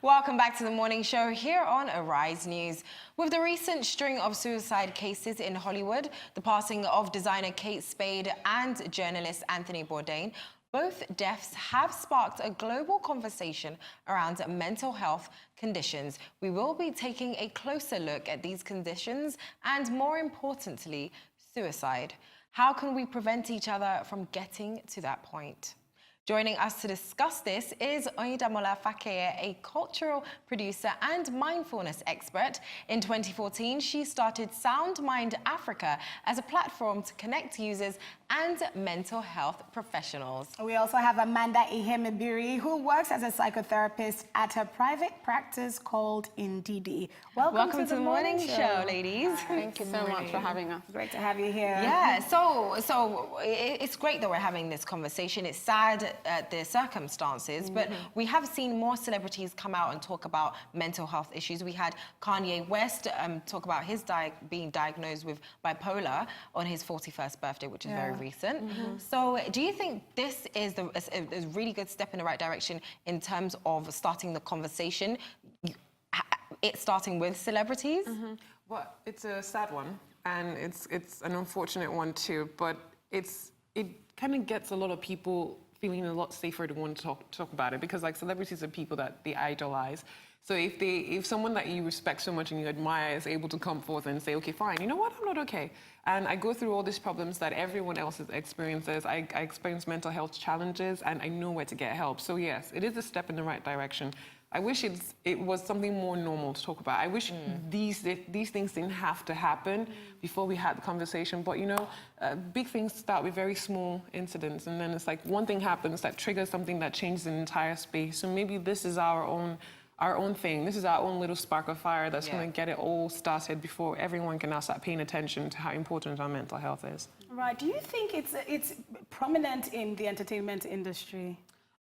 Welcome back to the morning show here on Arise News. With the recent string of suicide cases in Hollywood, the passing of designer Kate Spade and journalist Anthony Bourdain, both deaths have sparked a global conversation around mental health conditions. We will be taking a closer look at these conditions and, more importantly, suicide. How can we prevent each other from getting to that point? Joining us to discuss this is Oyinda Fakeye, a cultural producer and mindfulness expert. In 2014, she started Sound Mind Africa as a platform to connect users and mental health professionals. We also have Amanda Ihemebiri, who works as a psychotherapist at a private practice called Indidi. Welcome to the morning show, ladies. Thank you so much for having us. Great to have you here. Yeah, so it's great that we're having this conversation. It's sad the circumstances, but we have seen more celebrities come out and talk about mental health issues. We had Kanye West talk about his being diagnosed with bipolar on his 41st birthday, which is very recent. So do you think this is a really good step in the right direction in terms of starting the conversation, it starting with celebrities? Well, it's a sad one, and it's an unfortunate one too, but it kind of gets a lot of people feeling a lot safer to want to talk about it, because like celebrities are people that they idolize. So if someone that you respect so much and you admire is able to come forth and say, okay, fine, you know what, I'm not okay. And I go through all these problems that everyone else experiences. I experience mental health challenges, and I know where to get help. So yes, it is a step in the right direction. I wish it was something more normal to talk about. I wish these things didn't have to happen before we had the conversation. But you know, big things start with very small incidents, and then it's like one thing happens that triggers something that changes an entire space. So maybe this is our own thing. This is our own little spark of fire that's going to get it all started before everyone can now start paying attention to how important our mental health is. Right. Do you think it's prominent in the entertainment industry?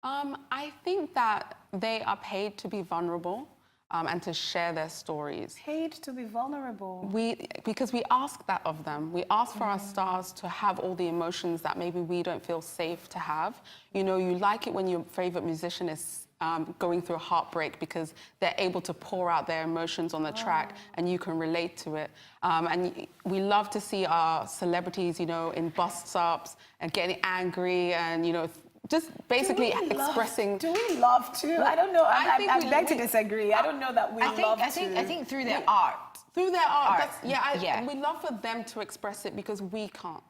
I think that they are paid to be vulnerable and to share their stories. Paid to be vulnerable? Because we ask that of them. We ask for our stars to have all the emotions that maybe we don't feel safe to have. You know, you like it when your favorite musician is going through a heartbreak because they're able to pour out their emotions on the track and you can relate to it. And we love to see our celebrities, you know, in bust-ups and getting angry and, you know, just basically expressing. Do we love to? I don't know. I beg to disagree. I don't know that we love to. I think through their art. Through their art. We love for them to express it because we can't.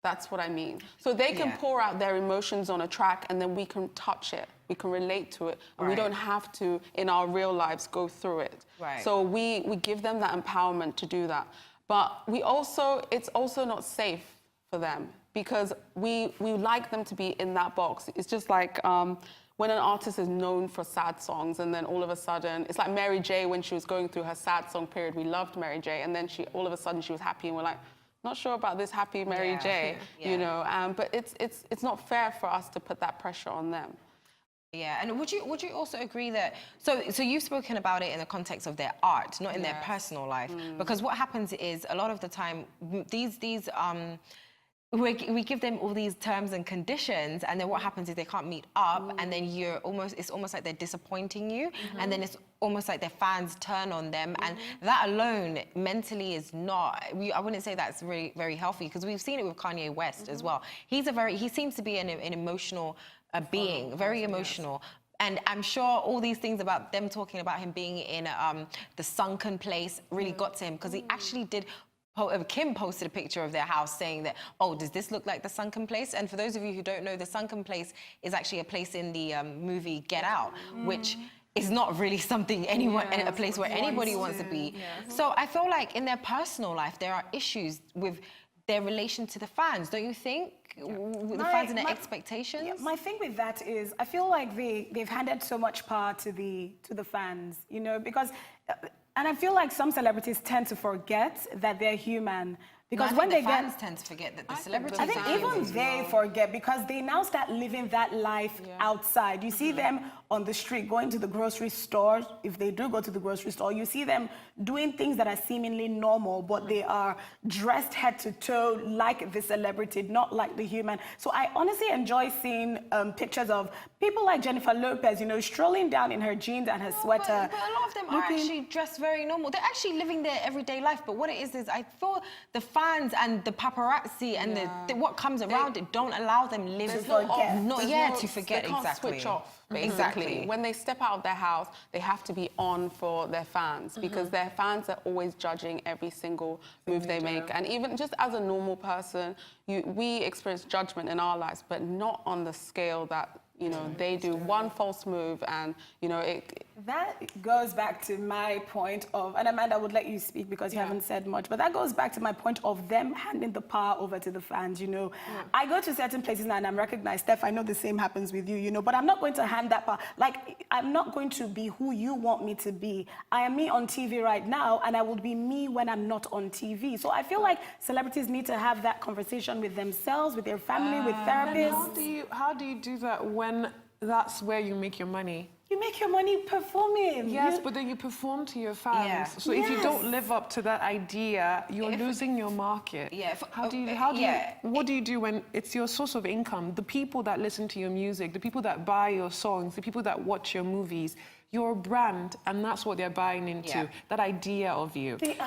That's what I mean. So they can pour out their emotions on a track and then we can touch it. We can relate to it. And we don't have to, in our real lives, go through it. Right. So we give them that empowerment to do that. But it's also not safe for them, because we like them to be in that box. It's just like when an artist is known for sad songs and then all of a sudden, it's like Mary J when she was going through her sad song period. We loved Mary J, and then all of a sudden she was happy and we're like, not sure about this happy Mary J, you know. But it's not fair for us to put that pressure on them. Yeah, and would you also agree that so you've spoken about it in the context of their art, not in their personal life, because what happens is a lot of the time we give them all these terms and conditions, and then what happens is they can't meet up, and then it's almost like they're disappointing you, and then it's almost like their fans turn on them, and that alone mentally is not. I wouldn't say that's very, very healthy, because we've seen it with Kanye West as well. He seems to be an emotional being, very emotional. And I'm sure all these things about them talking about him being in the sunken place really got to him, because he actually did. Kim posted a picture of their house saying that, oh, does this look like the sunken place? And for those of you who don't know, the sunken place is actually a place in the movie Get Out, which is not really something a place where anybody wants to be. So I feel like in their personal life, there are issues with their relation to the fans, don't you think? With the fans and their expectations? Yeah, my thing with that is, I feel like they've handed so much power to the fans, you know, because... And I feel like some celebrities tend to forget that they're human. Because when the fans tend to forget that the celebrities I think even they forget, because they now start living that life outside. You see them on the street, going to the grocery store, if they do go to the grocery store, you see them doing things that are seemingly normal, but they are dressed head to toe like the celebrity, not like the human. So I honestly enjoy seeing pictures of people like Jennifer Lopez, you know, strolling down in her jeans and her sweater. But a lot of them are actually dressed very normal. They're actually living their everyday life. But what it is I feel the fans and the paparazzi and what comes around it don't allow them live to forget. to forget they can't exactly. switch off. Exactly. When they step out of their house, they have to be on for their fans because their fans are always judging every single move they make. And even just as a normal person, we experience judgment in our lives, but not on the scale that, you know, they do. One false move and, you know, That goes back to my point of, and Amanda would let you speak because you haven't said much, but that goes back to my point of them handing the power over to the fans, you know. I go to certain places now and I'm recognized. Steph, I know the same happens with you, you know, but I'm not going to hand that power. Like, I'm not going to be who you want me to be. I am me on TV right now and I will be me when I'm not on TV. So I feel like celebrities need to have that conversation with themselves, with their family, with therapists. How do you do that when that's where you make your money? You make your money performing. Yes, but then you perform to your fans. Yeah. So if you don't live up to that idea, you're losing your market. Yeah. What do you do when it's your source of income? The people that listen to your music, the people that buy your songs, the people that watch your movies, you're a brand, and that's what they're buying into. That idea of you. If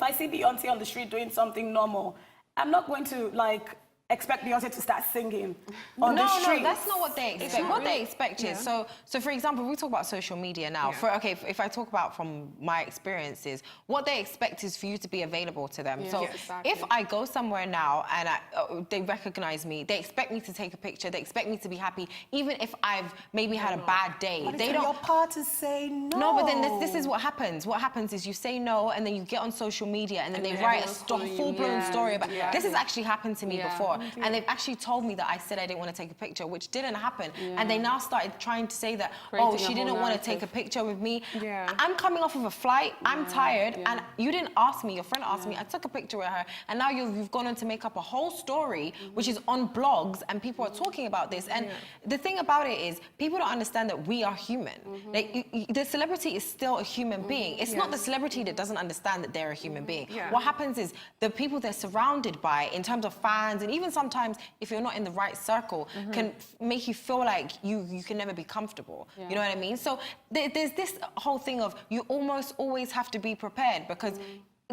I see Beyonce on the street doing something normal, I'm not going to like expect Beyonce to start singing on the street. No, that's not what they expect. What they expect is, so for example, we talk about social media now. If I talk about from my experiences, what they expect is for you to be available to them. So if I go somewhere now and they recognize me, they expect me to take a picture, they expect me to be happy, even if I've maybe had a bad day. But they it's don't. your part to say no. No, but then this is what happens. What happens is you say no, and then you get on social media, and then they write a full-blown story about. This has actually happened to me before. And they've actually told me that I said I didn't want to take a picture, which didn't happen. And they now started trying to say that, she didn't want to take a picture with me. I'm coming off of a flight, I'm tired, and you didn't ask me, your friend asked me, I took a picture with her, and now you've gone on to make up a whole story, which is on blogs, and people are talking about this. And the thing about it is, people don't understand that we are human. Like, the celebrity is still a human being. It's not the celebrity that doesn't understand that they're a human being. What happens is, the people they're surrounded by, in terms of fans, and even sometimes if you're not in the right circle, can make you feel like you can never be comfortable. You know what I mean? So there's this whole thing of you almost always have to be prepared because,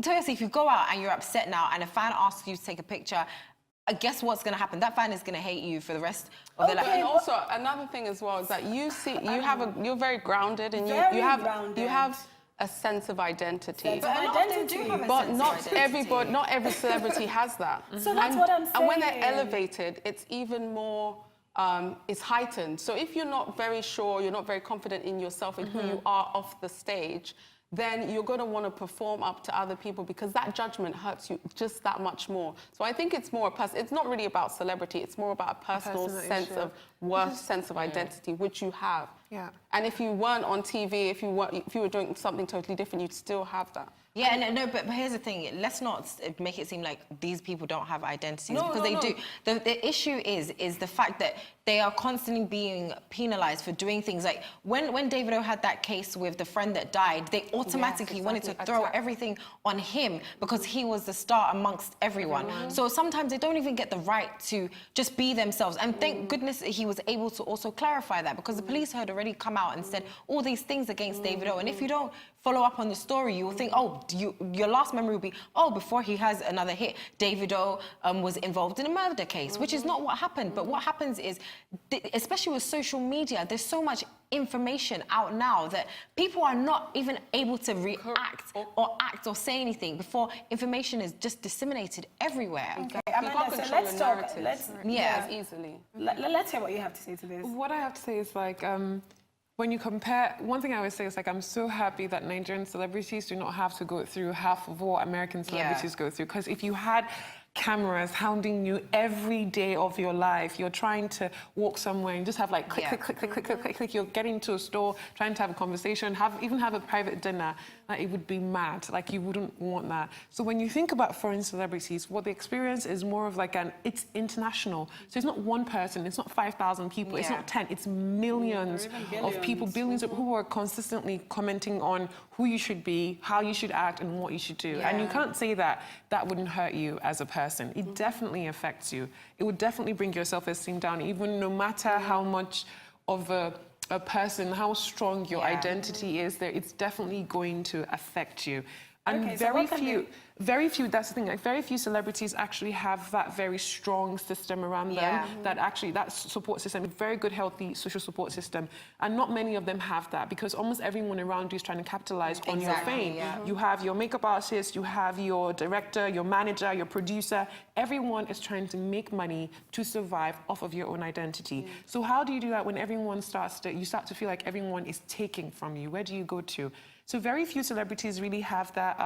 seriously, if you go out and you're upset now and a fan asks you to take a picture, guess what's going to happen? That fan is going to hate you for the rest of their life. And also, another thing as well is that you're very grounded and you have a sense of identity. But not every celebrity has that. So that's what I'm saying. And when they're elevated, it's even more, it's heightened. So if you're not very sure, you're not very confident in yourself and who you are off the stage, then you're going to want to perform up to other people because that judgment hurts you just that much more. So I think it's more it's not really about celebrity, it's more about a personal sense of worth, sense of identity, which you have. And if you weren't on TV, if you were doing something totally different, you'd still have that. But here's the thing. Let's not make it seem like these people don't have identities because they do. The issue is the fact that they are constantly being penalized for doing things. Like when Davido had that case with the friend that died, they automatically wanted to throw everything on him because he was the star amongst everyone. So sometimes they don't even get the right to just be themselves. And thank goodness he was able to also clarify that because the police had already come out and said all these things against Davido. And if you don't follow up on the story, you will think, your last memory will be, before he has another hit, Davido was involved in a murder case, which is not what happened. But what happens is, especially with social media, there's so much information out now that people are not even able to react or act or say anything before information is just disseminated everywhere. Okay, Amanda, so let's talk. Easily. Let's hear what you have to say to this. What I have to say is like, when you compare, one thing I always say is like, I'm so happy that Nigerian celebrities do not have to go through half of what American celebrities go through. Because if you had cameras hounding you every day of your life. You're trying to walk somewhere and just have like click, click, click, click, click, click, click, click. You're getting to a store, trying to have a conversation, even have a private dinner. Like, it would be mad. Like, you wouldn't want that. So when you think about foreign celebrities, what they experience is more of like it's international. So it's not one person, it's not 5,000 people, it's not 10, it's millions of people, billions of who are consistently commenting on who you should be, how you should act, and what you should do. And you can't say that that wouldn't hurt you as a person. It definitely affects you. It would definitely bring your self-esteem down, even no matter how much of a person, how strong your identity is there, it's definitely going to affect you. And very few, that's the thing, like very few celebrities actually have that very strong system around them, that support system, a very good, healthy social support system. And not many of them have that, because almost everyone around you is trying to capitalize on your fame. You have your makeup artist, you have your director, your manager, your producer. Everyone is trying to make money to survive off of your own identity. So how do you do that when everyone you start to feel like everyone is taking from you? Where do you go to? So very few celebrities really have that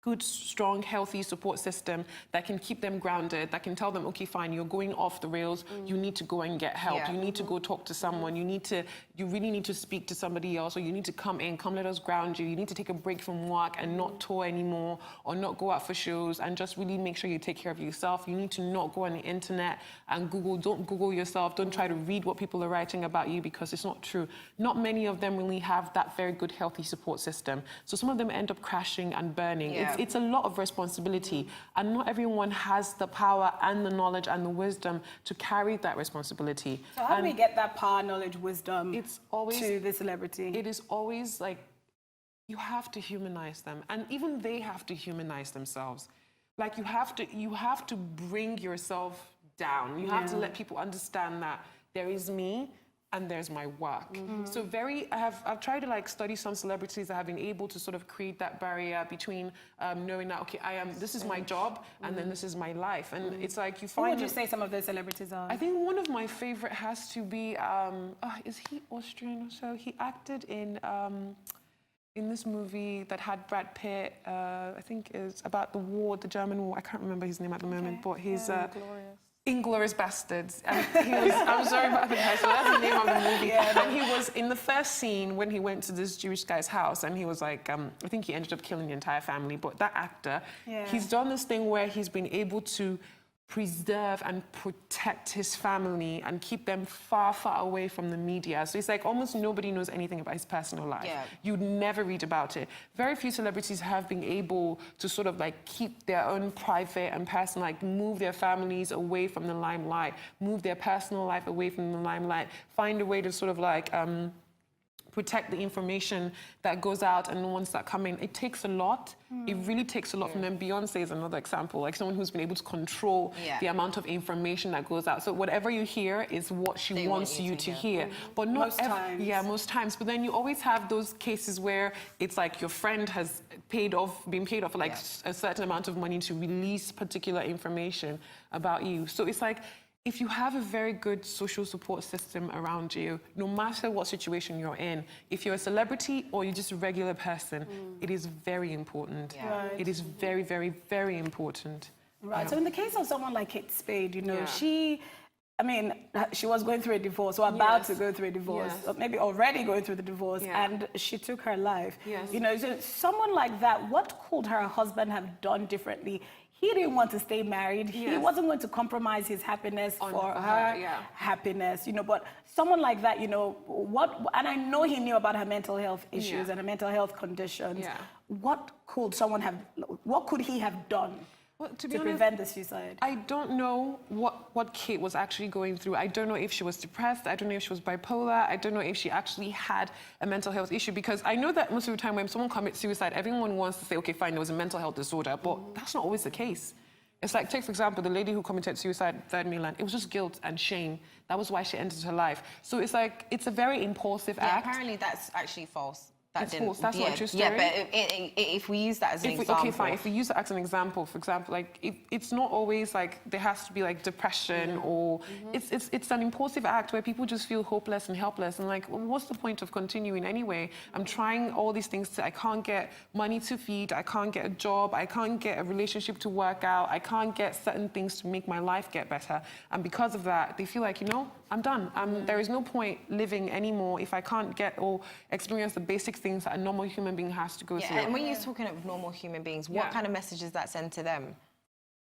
good, strong, healthy support system that can keep them grounded, that can tell them, okay, fine, you're going off the rails, you need to go and get help, you need to go talk to someone, you really need to speak to somebody else, or you need to come let us ground you, you need to take a break from work and not tour anymore, or not go out for shows, and just really make sure you take care of yourself. You need to not go on the internet and don't Google yourself, don't try to read what people are writing about you, because it's not true. Not many of them really have that very good, healthy support system. So some of them end up crashing and burning. It's a lot of responsibility, and not everyone has the power and the knowledge and the wisdom to carry that responsibility. So how do we get that power, knowledge, wisdom to the celebrity? It is always like, you have to humanize them, and even they have to humanize themselves. Like, you have to bring yourself down. You have to let people understand that there is me and there's my work. So I've tried to like study some celebrities that have been able to sort of create that barrier between knowing that, okay, this is my job, and then this is my life. And it's like, you find... What would you say some of those celebrities are? I think one of my favorite has to be, is he Austrian or so? He acted in this movie that had Brad Pitt, I think is about the war, the German war. I can't remember his name at the moment, but he's... Inglourious Bastards. And he was, I'm sorry about the title, that's the name of the movie. And he was in the first scene when he went to this Jewish guy's house, and he was like, I think he ended up killing the entire family, but that actor, he's done this thing where he's been able to preserve and protect his family and keep them far, far away from the media. So it's like almost nobody knows anything about his personal life. You'd never read about it. Very few celebrities have been able to sort of like keep their own private and personal, like move their families away from the limelight, move their personal life away from the limelight, find a way to sort of like protect the information that goes out and the ones that come in. It takes a lot. It really takes a lot from them. Beyonce is another example, like someone who's been able to control the amount of information that goes out. So whatever you hear is what she wants you to hear. But not most times. Yeah, most times. But then you always have those cases where it's like your friend has been paid off like a certain amount of money to release particular information about you. So it's like, if you have a very good social support system around you, no matter what situation you're in, if you're a celebrity or you're just a regular person, it is very important. It is very, very, very important. Right. So in the case of someone like Kate Spade, you know, she was going through a divorce, or about to go through a divorce, or maybe already going through the divorce, and she took her life. You know, so someone like that, what could her husband have done differently? He didn't want to stay married. He wasn't going to compromise his happiness for her happiness, you know. But someone like that, you know, and I know he knew about her mental health issues and her mental health conditions. What could he have done to prevent the suicide? I don't know what Kate was actually going through. I don't know if she was depressed. I don't know if she was bipolar. I don't know if she actually had a mental health issue, because I know that most of the time when someone commits suicide, everyone wants to say, okay, fine, there was a mental health disorder, but that's not always the case. It's like, take, for example, the lady who committed suicide in Third Mainland. It was just guilt and shame. That was why she ended her life. So it's like, it's a very impulsive act. Apparently that's actually false. It's false. That's not a true story. Yeah, but if we use that as an example. Okay, fine. If we use that as an example, for example, like it's not always like there has to be like depression or it's an impulsive act where people just feel hopeless and helpless and like, well, what's the point of continuing anyway? I'm trying all these things. I can't get money to feed. I can't get a job. I can't get a relationship to work out. I can't get certain things to make my life get better. And because of that, they feel like, you know, I'm done. There is no point living anymore if I can't get or experience the basic things that a normal human being has to go through. And when you're talking of normal human beings, what kind of message does that send to them?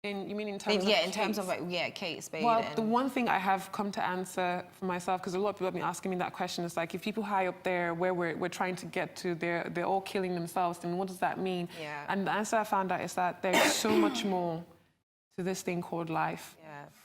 You mean in terms of in terms of like, Kate, Spade. Well, the one thing I have come to answer for myself, because a lot of people have been asking me that question, is like, if people high up there where we're trying to get to, they're all killing themselves, then what does that mean? Yeah. And the answer I found out is that there's so much more to this thing called life.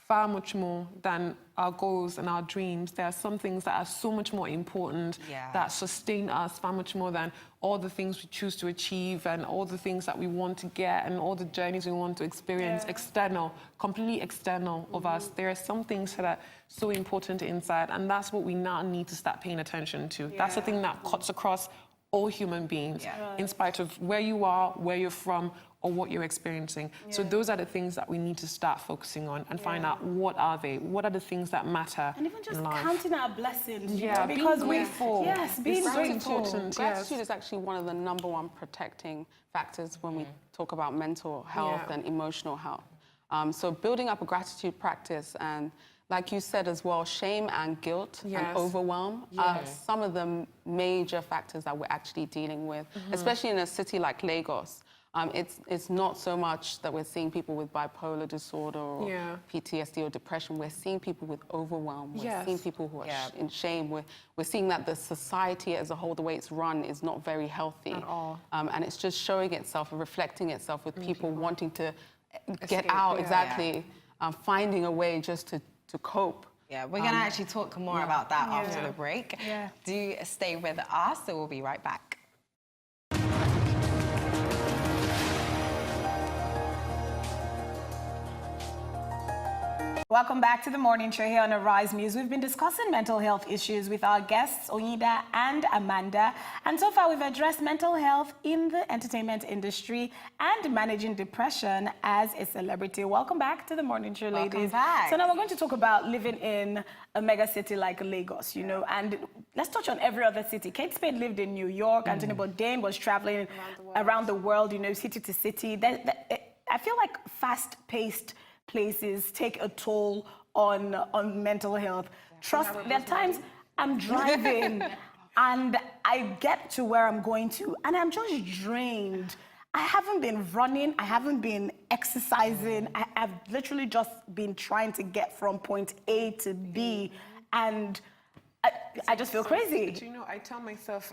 Far much more than our goals and our dreams. There are some things that are so much more important that sustain us far much more than all the things we choose to achieve and all the things that we want to get and all the journeys we want to experience, external, completely external of us. There are some things that are so important inside, and that's what we now need to start paying attention to. That's the thing that cuts across all human beings, in spite of where you are, where you're from, or what you're experiencing. So those are the things that we need to start focusing on and find out what are they? What are the things that matter and even just in life? counting our blessings, you Yeah, know, because being grateful. being It's so grateful. important. Gratitude is actually one of the #1 protecting factors when we talk about mental health and emotional health. So building up a gratitude practice and, like you said as well, shame and guilt and overwhelm are some of the major factors that we're actually dealing with, especially in a city like Lagos. It's not so much that we're seeing people with bipolar disorder or PTSD or depression. We're seeing people with overwhelm. We're seeing people who are in shame. We're seeing that the society as a whole, the way it's run, is not very healthy. At all. And it's just showing itself and reflecting itself with people wanting to get out, finding a way just to cope. Yeah, we're going to actually talk more about that after the break. Do stay with us, so we'll be right back. Welcome back to the morning show here on Arise News. We've been discussing mental health issues with our guests, Oyinda and Amanda. And so far, we've addressed mental health in the entertainment industry and managing depression as a celebrity. Welcome back to the morning show, ladies. Welcome back. So now we're going to talk about living in a mega city like Lagos, you know, and let's touch on every other city. Kate Spade lived in New York. Anthony Bourdain was traveling around the world, you know, city to city. I feel like fast-paced places take a toll on mental health. Trust, there are times I'm driving and I get to where I'm going to and I'm just drained. I haven't been running, I haven't been exercising. I've literally just been trying to get from point A to B and I just feel crazy. Do you know, I tell myself,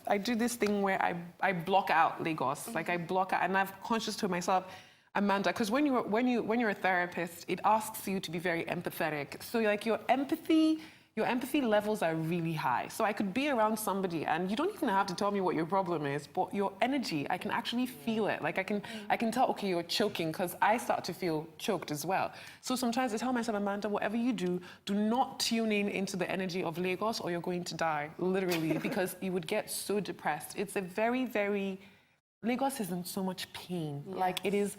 I do this thing where I block out Lagos. Like I block out, and I'm conscious to myself, Amanda, because when you're a therapist, it asks you to be very empathetic. So like your empathy levels are really high. So I could be around somebody and you don't even have to tell me what your problem is, but your energy, I can actually feel it. Like I can tell, okay, you're choking, because I start to feel choked as well. So sometimes I tell myself, Amanda, whatever you do not tune in into the energy of Lagos or you're going to die, literally, because you would get so depressed. It's a very, very, Lagos is in so much pain. Yes. Like it is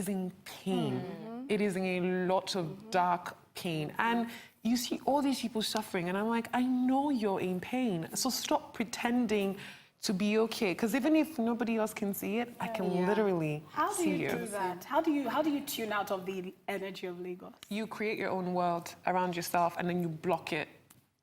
in pain. It is in a lot of dark pain. And you see all these people suffering, and I'm like, I know you're in pain. So stop pretending to be okay. Because even if nobody else can see it, I can literally see you. How do you do that? How do you tune out of the energy of Lagos? You create your own world around yourself, and then you block it.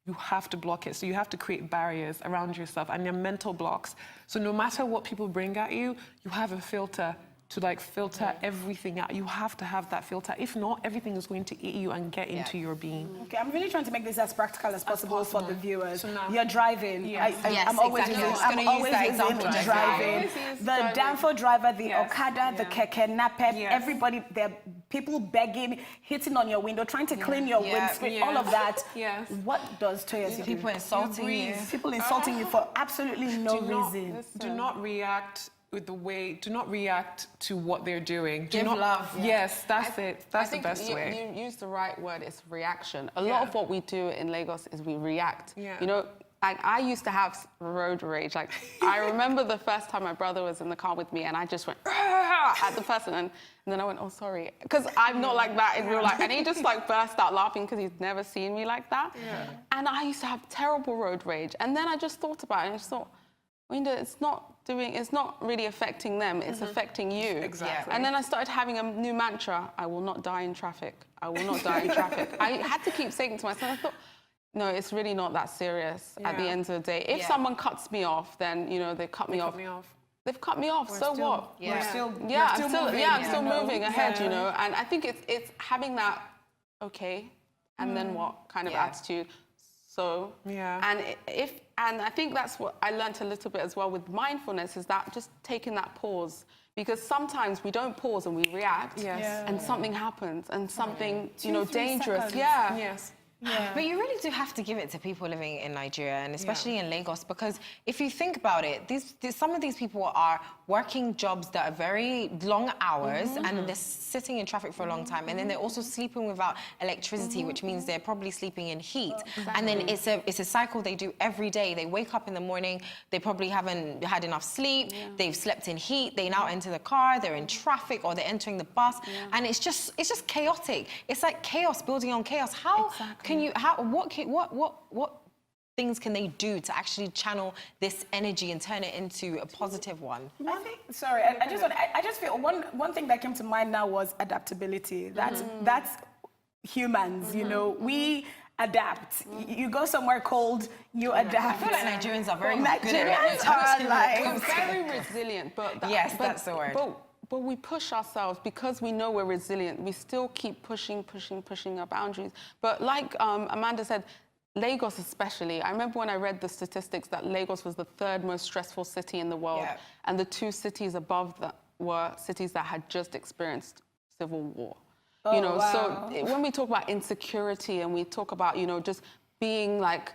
You have to block it. So you have to create barriers around yourself and your mental blocks. So no matter what people bring at you, you have a filter to like filter everything out. You have to have that filter. If not, everything is going to eat you and get into your being. Okay, I'm really trying to make this as practical as possible for the viewers. So now, you're driving. Yes. I'm always exactly. using driving. The Danfo driver, the Okada, the Keke Napep, everybody, there are people begging, hitting on your window, trying to clean your windscreen, all of that. What does Toya do? People insulting you. People insulting you for absolutely no reason. Do not react with the way, do not react to what they're doing. Give love. Yes, that's it. That's the best way. You use the right word, it's reaction. A lot of what we do in Lagos is we react. You know, I used to have road rage. Like, I remember the first time my brother was in the car with me and I just went at the person and then I went, oh, sorry. Because I'm not like that in real life. And he just like burst out laughing because he's never seen me like that. Yeah. And I used to have terrible road rage. And then I just thought about it and I just thought, Oyinda, it's not really affecting them, it's affecting you. Exactly. And then I started having a new mantra, I will not die in traffic. I will not die in traffic. I had to keep saying it to myself. I thought, no, it's really not that serious at the end of the day. If someone cuts me off, then, you know, they cut me off. They've cut me off, so what? I'm still moving ahead, you know. And I think it's having that, okay, and then what kind of attitude. So, and I think that's what I learned a little bit as well with mindfulness, is that just taking that pause. Because sometimes we don't pause and we react, and something happens, and something, you know, dangerous. Seconds. Yes. Yeah. But you really do have to give it to people living in Nigeria, and especially in Lagos, because if you think about it, some of these people are working jobs that are very long hours, and they're sitting in traffic for a long time, and then they're also sleeping without electricity, which means they're probably sleeping in heat. And then it's a cycle they do every day. They wake up in the morning, they probably haven't had enough sleep, they've slept in heat, they now enter the car, they're in traffic, or they're entering the bus, and it's just chaotic. It's like chaos building on chaos. How can you? What things can they do to actually channel this energy and turn it into a positive one? I think. Sorry, I just feel one thing that came to mind now was adaptability. That's humans. You know, we adapt. You go somewhere cold, you adapt. I feel like Nigerians are very good Nigerians at are like very resilient, but that's the word. But we push ourselves because we know we're resilient. We still keep pushing our boundaries. But like Amanda said, Lagos especially, I remember when I read the statistics that Lagos was the 3rd most stressful city in the world. Yeah. And the 2 cities above that were cities that had just experienced civil war. Oh, you know, wow. So when we talk about insecurity and we talk about, you know, just being like,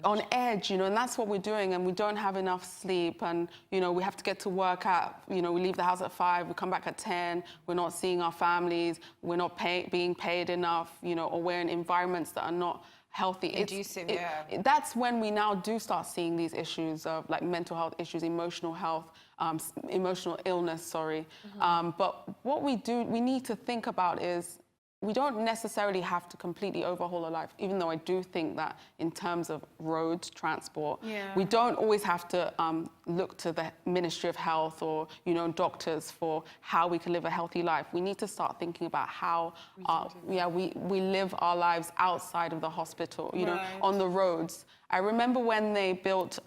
on edge, you know, and that's what we're doing, and we don't have enough sleep, and, you know, we have to get to work at, you know, we leave the house at 5, we come back at 10, we're not seeing our families, we're not being paid enough, you know, or we're in environments that are not healthy. That's when we now do start seeing these issues of like mental health issues, emotional health, emotional illness, sorry. But what we need to think about is, we don't necessarily have to completely overhaul our life, even though I do think that in terms of road transport, we don't always have to look to the Ministry of Health or, you know, doctors for how we can live a healthy life. We need to start thinking about how we live our lives outside of the hospital, you know, on the roads. I remember when they built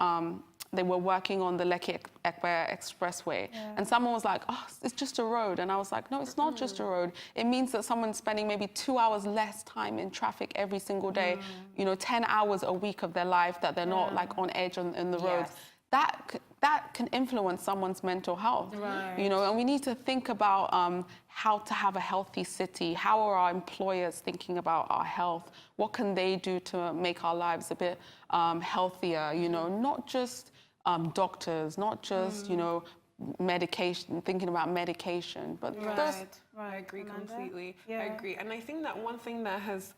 they were working on the Lekki-Ekpe Expressway. And someone was like, oh, it's just a road. And I was like, no, it's not just a road. It means that someone's spending maybe 2 hours less time in traffic every single day, you know, 10 hours a week of their life that they're not like on edge in the roads. That can influence someone's mental health, you know, and we need to think about how to have a healthy city. How are our employers thinking about our health? What can they do to make our lives a bit healthier, you know, not just doctors, not just, you know, medication, thinking about medication, but I agree completely. I agree. And I think that one thing that has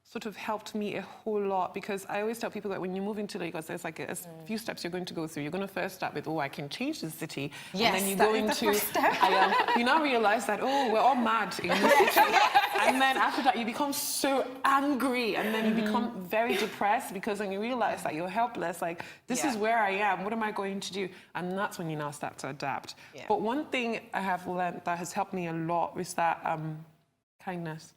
sort of helped me a whole lot, because I always tell people that when you move into Lagos, there's like a few steps you're going to go through. You're going to first start with, oh, I can change the city. Yes, and then you go into, you now realize that, oh, we're all mad in this city. And then after that, you become so angry, and then you become very depressed, because then you realize that you're helpless. Like, this is where I am. What am I going to do? And that's when you now start to adapt. But one thing I have learned that has helped me a lot is that kindness.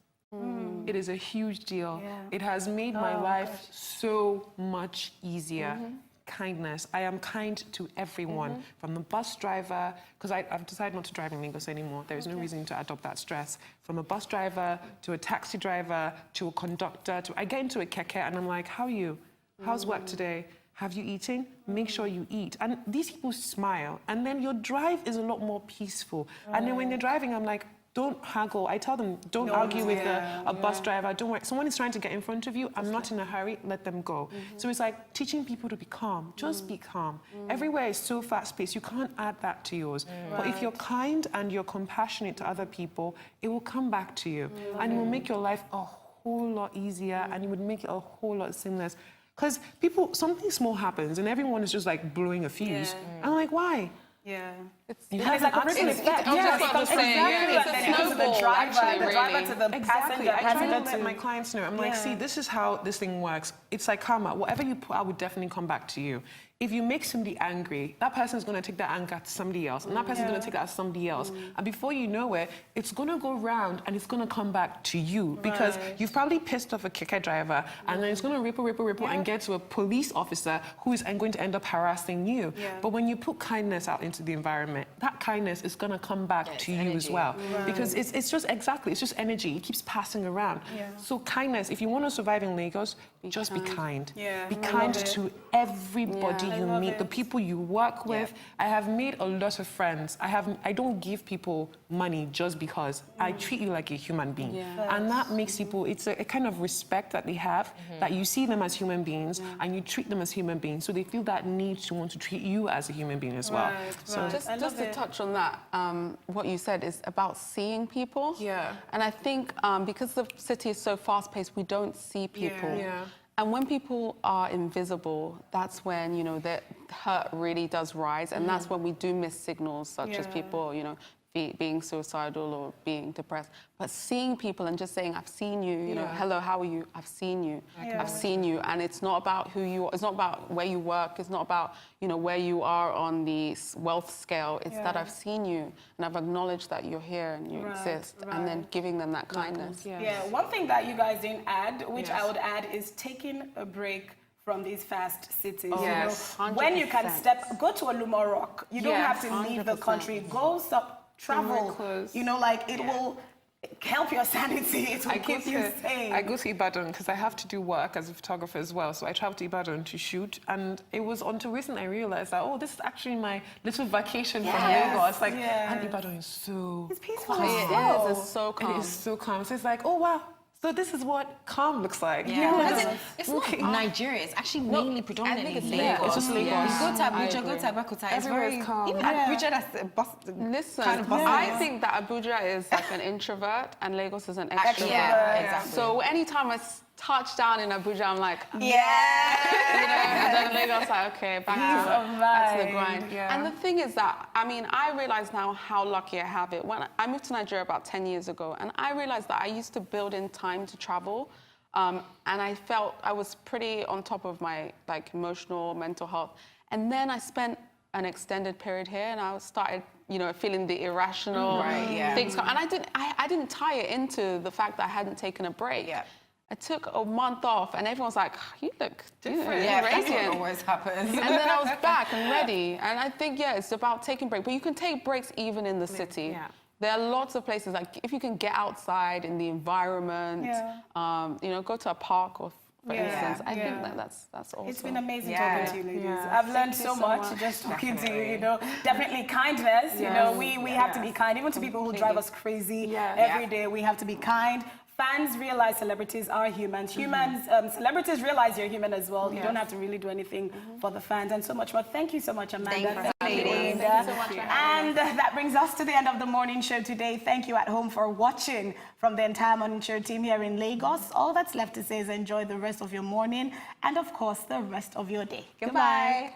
It is a huge deal. It has made my life so much easier. Kindness. I am kind to everyone, from the bus driver, because I've decided not to drive in Lagos anymore. There is no reason to adopt that stress. From a bus driver to a taxi driver to a conductor, I get into a keke and I'm like, how are you? How's work today? Have you eaten? Make sure you eat. And these people smile, and then your drive is a lot more peaceful. And then when they're driving, I'm like, don't haggle. I tell them, don't argue with a bus driver. Don't worry. Someone is trying to get in front of you. I'm not in a hurry. Let them go. So it's like teaching people to be calm. Just be calm. Everywhere is so fast-paced. You can't add that to yours. But if you're kind and you're compassionate to other people, it will come back to you. And it will make your life a whole lot easier, and it would make it a whole lot seamless. Because something small happens and everyone is just like blowing a fuse. I'm like, why? Yeah. It's like a ripple effect. It's a snowball, the driver to the passenger. I try to let my clients know. I'm like, see, this is how this thing works. It's like karma. Whatever you put out will definitely come back to you. If you make somebody angry, that person's going to take that anger to somebody else, and that person's going to take that to somebody else. And before you know it, it's going to go round and it's going to come back to you because you've probably pissed off a keke driver, and then it's going to ripple and get to a police officer who is going to end up harassing you. But when you put kindness out into the environment, that kindness is going to come back to you as well. Because it's just energy. It keeps passing around. So kindness, if you want to survive in Lagos, just be kind. Be kind to everybody you meet, the people you work with. I have made a lot of friends. I don't give people money just because. I treat you like a human being. And that makes people, it's a kind of respect that they have, that you see them as human beings and you treat them as human beings. So they feel that need to want to treat you as a human being as well. So just to touch on that, what you said is about seeing people. And I think because the city is so fast-paced, we don't see people. And when people are invisible, that's when, you know, the hurt really does rise. And that's when we do miss signals, such as people, you know, being suicidal or being depressed. But seeing people and just saying, I've seen you, you know, hello, how are you? I've seen you. I've seen you. And it's not about who you are. It's not about where you work. It's not about, you know, where you are on the wealth scale. It's that I've seen you and I've acknowledged that you're here and you exist. And then giving them that kindness. One thing that you guys didn't add, which I would add, is taking a break from these fast cities. Oh, you know, 100%. when you can go to a Lumo Rock, you don't have to leave the country. Go travel. You know, like it will help your sanity. It will keep you sane. I go to Ibadan because I have to do work as a photographer as well. So I travel to Ibadan to shoot, and it was until recently I realized that, oh, this is actually my little vacation from Lagos. Like, and Ibadan is so it's peaceful. It is. It's so calm. It is so calm. So it's like, oh wow. So this is what calm looks like. It's not Nigeria. It's actually mainly predominantly Lagos. It's just Lagos. You go to Abuja, go to Abeokuta. It's very calm. Even Abuja, that's a bus. Listen, kind of bus. I think that Abuja is like an introvert and Lagos is an extrovert. Exactly. So anytime I touch down in Abuja, I'm like, Yeah. You know, and then Lagos, like, okay, back to the grind. And the thing is that, I mean, I realize now how lucky I have it. When I moved to Nigeria about 10 years ago, and I realized that I used to build in time to travel, and I felt I was pretty on top of my like emotional, mental health. And then I spent an extended period here, and I started, you know, feeling the irrational things. And I didn't tie it into the fact that I hadn't taken a break. I took a month off, and everyone's like, you look different. That's what always happens. And then I was back and ready. And I think, it's about taking breaks. But you can take breaks even in the city. There are lots of places, like if you can get outside in the environment, you know, go to a park or for instance. I think that's awesome. It's been amazing talking to you, ladies. I've learned so much just talking to you, you know. Definitely kindness, you know, we have to be kind, even to people who drive us crazy every day. We have to be kind. Fans realize celebrities are humans. Celebrities realize you're human as well. You don't have to really do anything for the fans and so much more. Thank you so much, Amanda. Thank you, Oyinda. Thank you so much. And that brings us to the end of the morning show today. Thank you at home for watching. From the entire morning show team here in Lagos, all that's left to say is enjoy the rest of your morning and, of course, the rest of your day. Goodbye.